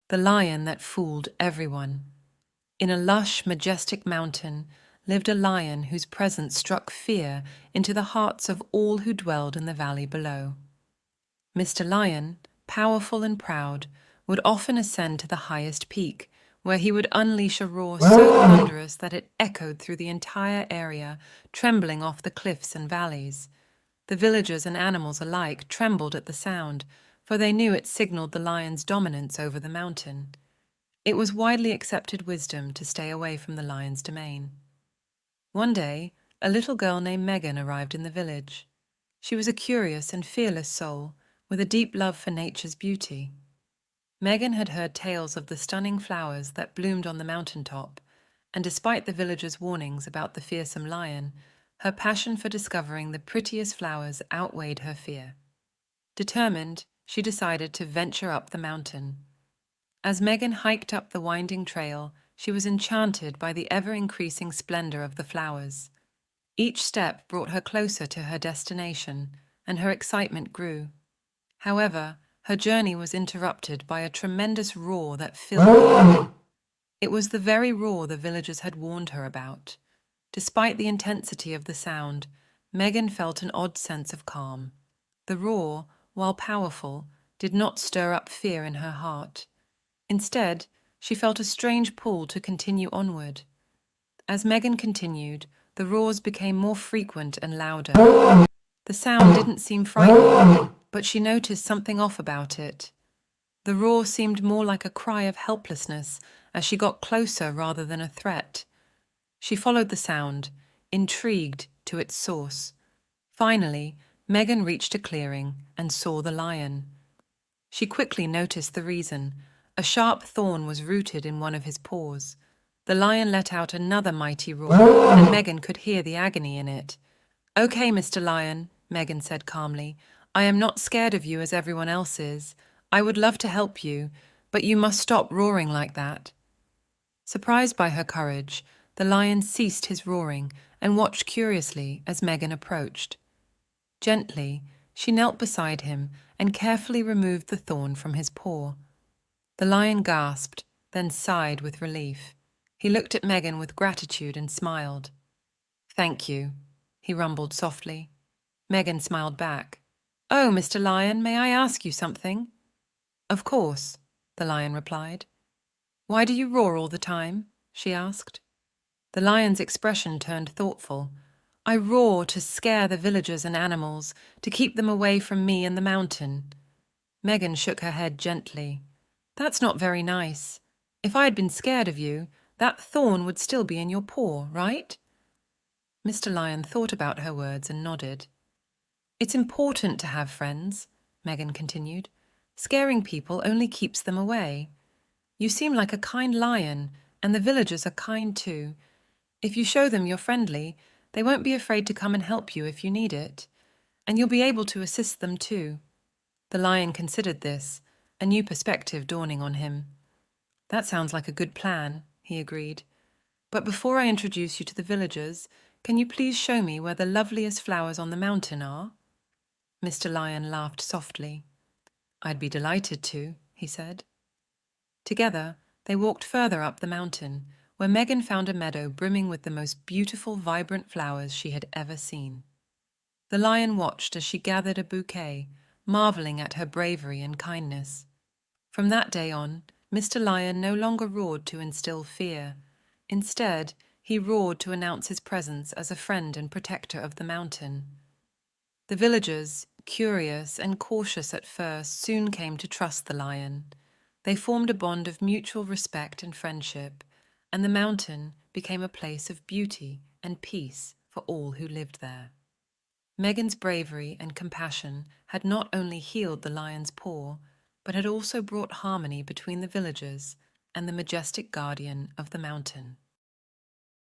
the lion that fooled everyone. In a lush, majestic mountain lived a lion whose presence struck fear into the hearts of all who dwelled in the valley below. Mr. Lion, powerful and proud, would often ascend to the highest peak, where he would unleash a roar so thunderous that it echoed through the entire area, trembling off the cliffs and valleys. The villagers and animals alike trembled at the sound, for they knew it signaled the lion's dominance over the mountain. It was widely accepted wisdom to stay away from the lion's domain. One day, a little girl named Megan arrived in the village. She was a curious and fearless soul, with a deep love for nature's beauty. Megan had heard tales of the stunning flowers that bloomed on the mountaintop, and despite the villagers' warnings about the fearsome lion, her passion for discovering the prettiest flowers outweighed her fear. Determined, she decided to venture up the mountain. As Megan hiked up the winding trail, she was enchanted by the ever-increasing splendor of the flowers. Each step brought her closer to her destination, and her excitement grew. However, her journey was interrupted by a tremendous roar that filled the air. It was the very roar the villagers had warned her about. Despite the intensity of the sound, Megan felt an odd sense of calm. The roar, while powerful, did not stir up fear in her heart. Instead, she felt a strange pull to continue onward. As Megan continued, the roars became more frequent and louder. The sound didn't seem frightening, but she noticed something off about it. The roar seemed more like a cry of helplessness as she got closer rather than a threat. She followed the sound, intrigued, to its source. Finally, Megan reached a clearing and saw the lion. She quickly noticed the reason. A sharp thorn was rooted in one of his paws. The lion let out another mighty roar, and Megan could hear the agony in it. "Okay, Mr. Lion," Megan said calmly. "I am not scared of you as everyone else is. I would love to help you, but you must stop roaring like that." Surprised by her courage, the lion ceased his roaring and watched curiously as Megan approached. Gently, she knelt beside him and carefully removed the thorn from his paw. The lion gasped, then sighed with relief. He looked at Megan with gratitude and smiled. "Thank you," he rumbled softly. Megan smiled back. "Oh, Mr. Lion, may I ask you something?" "Of course," the lion replied. "Why do you roar all the time?" she asked. The lion's expression turned thoughtful. "I roar to scare the villagers and animals, to keep them away from me and the mountain." Megan shook her head gently. "That's not very nice. If I had been scared of you, that thorn would still be in your paw, right?" Mr. Lion thought about her words and nodded. "It's important to have friends," Megan continued. "Scaring people only keeps them away. You seem like a kind lion, and the villagers are kind too. If you show them you're friendly, they won't be afraid to come and help you if you need it. And you'll be able to assist them too." The lion considered this, a new perspective dawning on him. "That sounds like a good plan," he agreed. "But before I introduce you to the villagers, can you please show me where the loveliest flowers on the mountain are?" Mr. Lion laughed softly. "I'd be delighted to," he said. Together, they walked further up the mountain, where Megan found a meadow brimming with the most beautiful, vibrant flowers she had ever seen. The lion watched as she gathered a bouquet, marveling at her bravery and kindness. From that day on, Mr. Lion no longer roared to instill fear. Instead, he roared to announce his presence as a friend and protector of the mountain. The villagers, curious and cautious at first, soon came to trust the lion. They formed a bond of mutual respect and friendship, and the mountain became a place of beauty and peace for all who lived there. Megan's bravery and compassion had not only healed the lion's paw, but had also brought harmony between the villagers and the majestic guardian of the mountain.